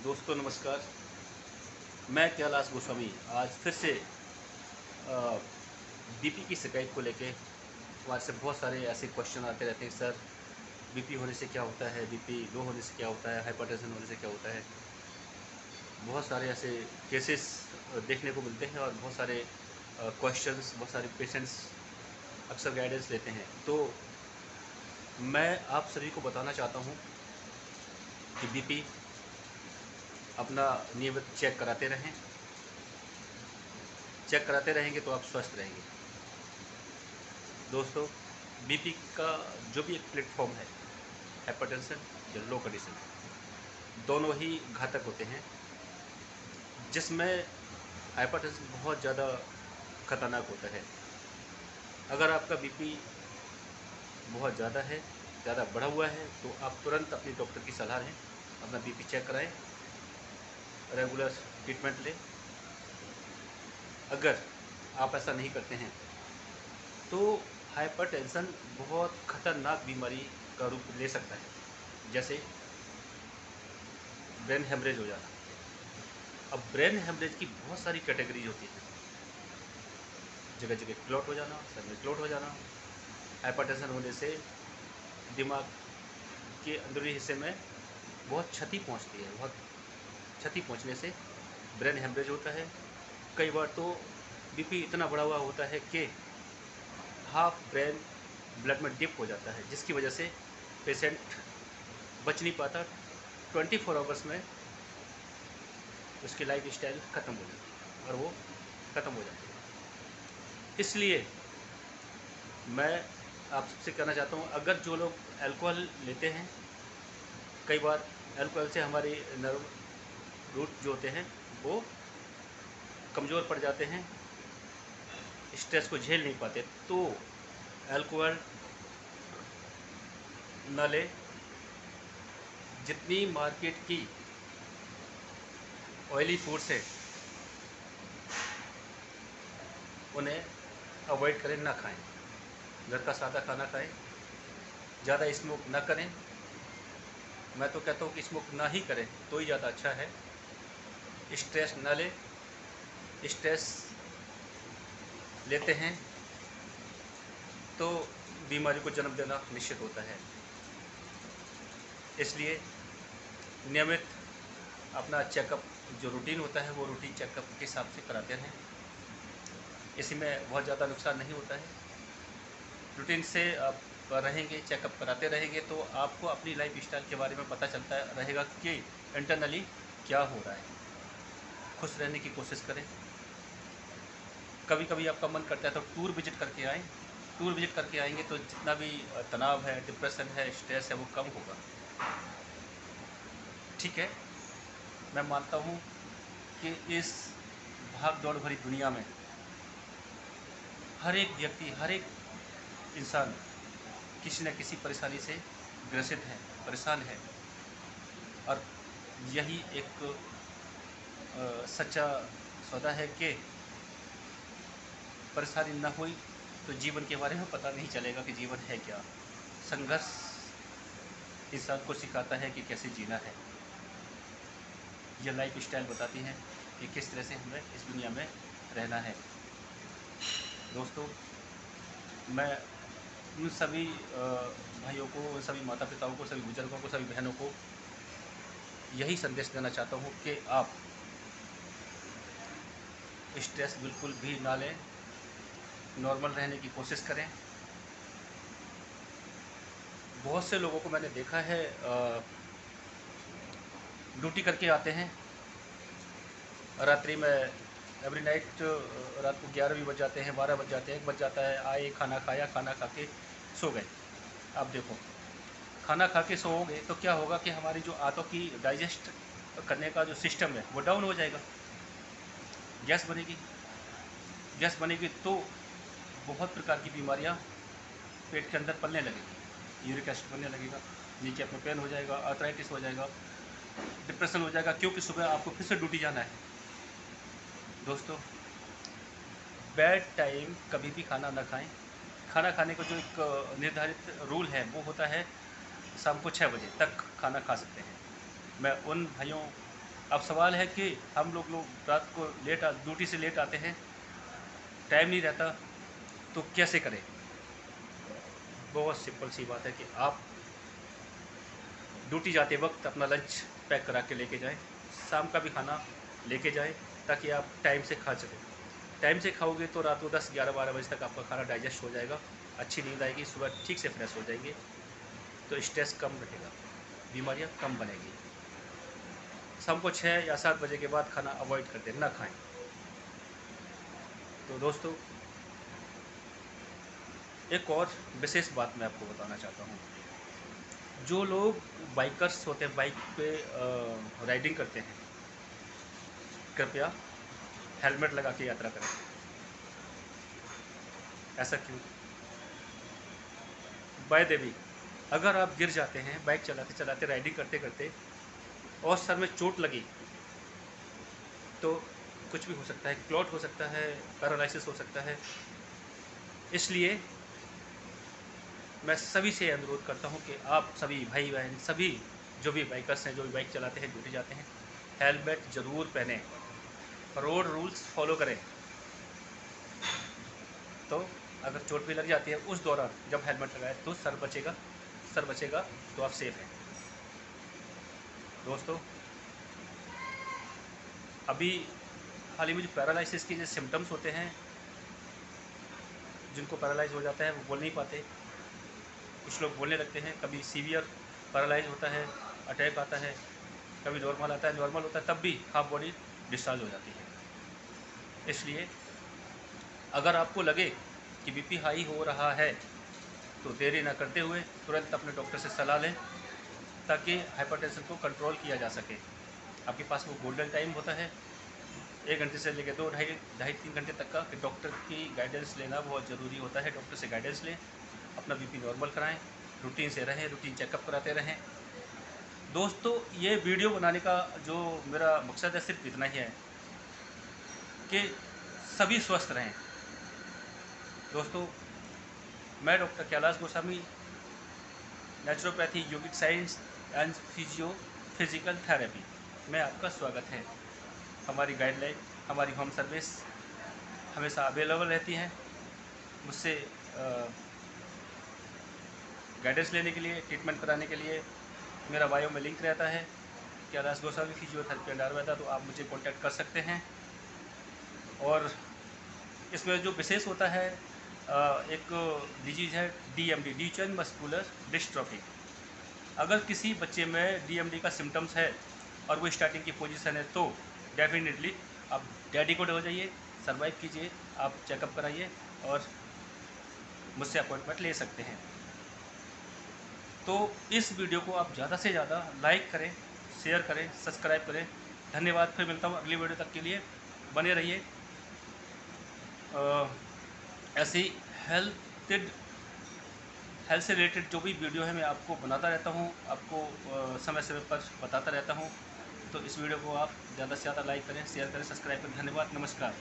दोस्तों नमस्कार। मैं कैलाश गोस्वामी आज फिर से बीपी की शिकायत को लेके हमारे से बहुत सारे ऐसे क्वेश्चन आते रहते हैं। सर, बीपी होने से क्या होता है, बीपी लो होने से क्या होता है, हाइपरटेंशन होने से क्या होता है। बहुत सारे ऐसे केसेस देखने को मिलते हैं और बहुत सारे क्वेश्चंस, बहुत सारे पेशेंट्स अक्सर गाइडेंस लेते हैं। तो मैं आप सभी को बताना चाहता हूँ कि बीपी अपना नियमित चेक कराते रहें। चेक कराते रहेंगे तो आप स्वस्थ रहेंगे। दोस्तों, बीपी का जो भी एक प्लेटफॉर्म है, हाइपरटेंशन या लो कंडीशन, दोनों ही घातक होते हैं। जिसमें हाइपरटेंशन बहुत ज़्यादा खतरनाक होता है। अगर आपका बीपी बहुत ज़्यादा है, ज़्यादा बढ़ा हुआ है, तो आप तुरंत अपने डॉक्टर की सलाह लें, अपना बीपी चेक कराएं, रेगुलर ट्रीटमेंट लें। अगर आप ऐसा नहीं करते हैं तो हाइपरटेंशन बहुत खतरनाक बीमारी का रूप ले सकता है, जैसे ब्रेन हेमरेज हो जाना। अब ब्रेन हेमरेज की बहुत सारी कैटेगरीज होती हैं। जगह जगह क्लॉट हो जाना, सर में क्लॉट हो जाना। हाइपरटेंशन होने से दिमाग के अंदरूनी हिस्से में बहुत क्षति पहुंचती है। बहुत क्षति पहुंचने से ब्रेन हेमरेज होता है। कई बार तो बीपी इतना बढ़ा हुआ होता है कि हाफ ब्रेन ब्लड में डिप हो जाता है, जिसकी वजह से पेशेंट बच नहीं पाता। 24 आवर्स में उसकी लाइफ स्टाइल ख़त्म हो जाती है और वो ख़त्म हो जाती है। इसलिए मैं आप सबसे कहना चाहता हूँ, अगर जो लोग अल्कोहल लेते हैं, कई बार अल्कोहल से हमारे नर्व रूट जो होते हैं वो कमज़ोर पड़ जाते हैं, स्ट्रेस को झेल नहीं पाते, तो अल्कोहल न ले। जितनी मार्केट की ऑयली फूड्स है उन्हें अवॉइड करें, ना खाएं। घर का सादा खाना खाएं, ज़्यादा स्मोक ना करें। मैं तो कहता हूँ कि स्मोक ना ही करें तो ही ज़्यादा अच्छा है। स्ट्रेस ना लें। स्ट्रेस लेते हैं तो बीमारी को जन्म देना निश्चित होता है। इसलिए नियमित अपना चेकअप जो रूटीन होता है वो रूटीन चेकअप के हिसाब से कराते रहें। इसी में बहुत ज़्यादा नुकसान नहीं होता है। रूटीन से आप रहेंगे, चेकअप कराते रहेंगे, तो आपको अपनी लाइफ स्टाइल के बारे में पता चलता रहेगा कि इंटरनली क्या हो रहा है। खुश रहने की कोशिश करें। कभी कभी आपका मन करता है तो टूर विजिट करके आएँ। टूर विजिट करके आएंगे तो जितना भी तनाव है, डिप्रेशन है, स्ट्रेस है, वो कम होगा। ठीक है, मैं मानता हूँ कि इस भाग दौड़ भरी दुनिया में हर एक व्यक्ति, हर एक इंसान किसी न किसी परेशानी से ग्रसित है, परेशान है। और यही एक सच्चा सौदा है कि परेशानी न हुई तो जीवन के बारे में पता नहीं चलेगा कि जीवन है क्या। संघर्ष इंसान को सिखाता है कि कैसे जीना है। यह लाइफ स्टाइल बताती है कि किस तरह से हमें इस दुनिया में रहना है। दोस्तों, मैं उन सभी भाइयों को, उन सभी माता पिताओं को, सभी बुजुर्गों को, सभी बहनों को यही संदेश देना चाहता हूँ कि आप स्ट्रेस बिल्कुल भी ना लें, नॉर्मल रहने की कोशिश करें। बहुत से लोगों को मैंने देखा है, ड्यूटी करके आते हैं रात्रि में, एवरी नाइट रात को 11 भी बज जाते हैं, 12 बज जाते हैं, 1 बज जाता है, आए, खाना खाया, खाना खा के सो गए। आप देखो, खाना खा के सोओगे तो क्या होगा कि हमारी जो आंतों की डाइजेस्ट करने का जो सिस्टम है वो डाउन हो जाएगा। गैस बनेगी। गैस बनेगी तो बहुत प्रकार की बीमारियां पेट के अंदर पलने लगेगी। यूरिक एसिड बनने लगेगा, नीचे में पेन हो जाएगा, आर्थराइटिस हो जाएगा, डिप्रेशन हो जाएगा, क्योंकि सुबह आपको फिर से ड्यूटी जाना है। दोस्तों, बेड टाइम कभी भी खाना ना खाएं। खाना खाने का जो एक निर्धारित रूल है वो होता है शाम को 6 बजे तक खाना खा सकते हैं। मैं उन भाइयों अब सवाल है कि हम लोग रात को ड्यूटी से लेट आते हैं, टाइम नहीं रहता, तो कैसे करें? बहुत सिंपल सी बात है कि आप ड्यूटी जाते वक्त अपना लंच पैक करा के लेके जाएं, शाम का भी खाना लेके जाएं, ताकि आप टाइम से खा सकें। टाइम से खाओगे तो रात को 10, 11, 12 बजे तक आपका खाना डाइजेस्ट हो जाएगा, अच्छी नींद आएगी, सुबह ठीक से फ्रेश हो जाएंगे, तो स्ट्रेस कम रहेगा, बीमारियां कम बनेगी। शाम को 6 या 7 बजे के बाद खाना अवॉइड कर दें, ना खाएं। तो दोस्तों, एक और विशेष बात मैं आपको बताना चाहता हूँ। जो लोग बाइकर्स होते हैं, बाइक पे राइडिंग करते हैं, कृपया हेलमेट लगा के यात्रा करें। ऐसा क्यों? बाय द वे, अगर आप गिर जाते हैं बाइक चलाते चलाते, राइडिंग करते करते, और सर में चोट लगी, तो कुछ भी हो सकता है, क्लॉट हो सकता है, पैरालिसिस हो सकता है। इसलिए मैं सभी से अनुरोध करता हूं कि आप सभी भाई बहन, सभी जो भी बाइकर्स हैं, जो भी बाइक चलाते हैं, ड्यूटी जाते हैं, हेलमेट ज़रूर पहनें, रोड रूल्स फॉलो करें। तो अगर चोट भी लग जाती है उस दौरान जब हेलमेट लगाए तो सर बचेगा, तो आप सेफ हैं। दोस्तों, अभी हाल ही में जो पैरालिसिस के जो सिम्टम्स होते हैं, जिनको पैरालाइज हो जाता है वो बोल नहीं पाते, कुछ लोग बोलने लगते हैं, कभी सीवियर पैरालाइज होता है, अटैक आता है, कभी नॉर्मल आता है, नॉर्मल होता है तब भी हाफ बॉडी डिस्चार्ज हो जाती है। इसलिए अगर आपको लगे कि बीपी हाई हो रहा है तो देरी न करते हुए तुरंत अपने डॉक्टर से सलाह लें, ताकि हाइपरटेंशन को कंट्रोल किया जा सके। आपके पास वो गोल्डन टाइम होता है 1 घंटे से लेकर 2, ढाई 3 घंटे तक का, कि डॉक्टर की गाइडेंस लेना बहुत ज़रूरी होता है। डॉक्टर से गाइडेंस लें, अपना बीपी नॉर्मल कराएं, रूटीन से रहें, रूटीन चेकअप कराते रहें। दोस्तों, ये वीडियो बनाने का जो मेरा मकसद है सिर्फ इतना ही है कि सभी स्वस्थ रहें। दोस्तों, मैं doctor Kailash Goswami, naturopathy, yogic science and physical therapy में आपका स्वागत है। हमारी गाइडलाइन, हमारी होम सर्विस हमेशा अवेलेबल रहती हैं। मुझसे गाइडेंस लेने के लिए, ट्रीटमेंट कराने के लिए मेरा बायो में लिंक रहता है, कैलाश गोस्वामी फिजियोथेरेपी एंड आयुर्वेदा, तो आप मुझे कॉन्टैक्ट कर सकते हैं। और इसमें जो विशेष होता है, एक डिजीज़ है DMD, ड्यूचेन मस्कुलर डिस्ट्रॉफी। अगर किसी बच्चे में DMD का सिम्टम्स है और वो स्टार्टिंग की पोजीशन है, तो डेफिनेटली आप डेडिकेट हो जाइए, सर्वाइव कीजिए, आप चेकअप कराइए और मुझसे अपॉइंटमेंट ले सकते हैं। तो इस वीडियो को आप ज़्यादा से ज़्यादा लाइक करें, शेयर करें, सब्सक्राइब करें। धन्यवाद। फिर मिलता हूँ अगली वीडियो तक के लिए, बने रहिए। ऐसी हेल्थ से रिलेटेड जो भी वीडियो है मैं आपको बनाता रहता हूँ, आपको समय समय पर बताता रहता हूँ। तो इस वीडियो को आप ज़्यादा से ज़्यादा लाइक करें, शेयर करें, सब्सक्राइब करें। धन्यवाद, नमस्कार।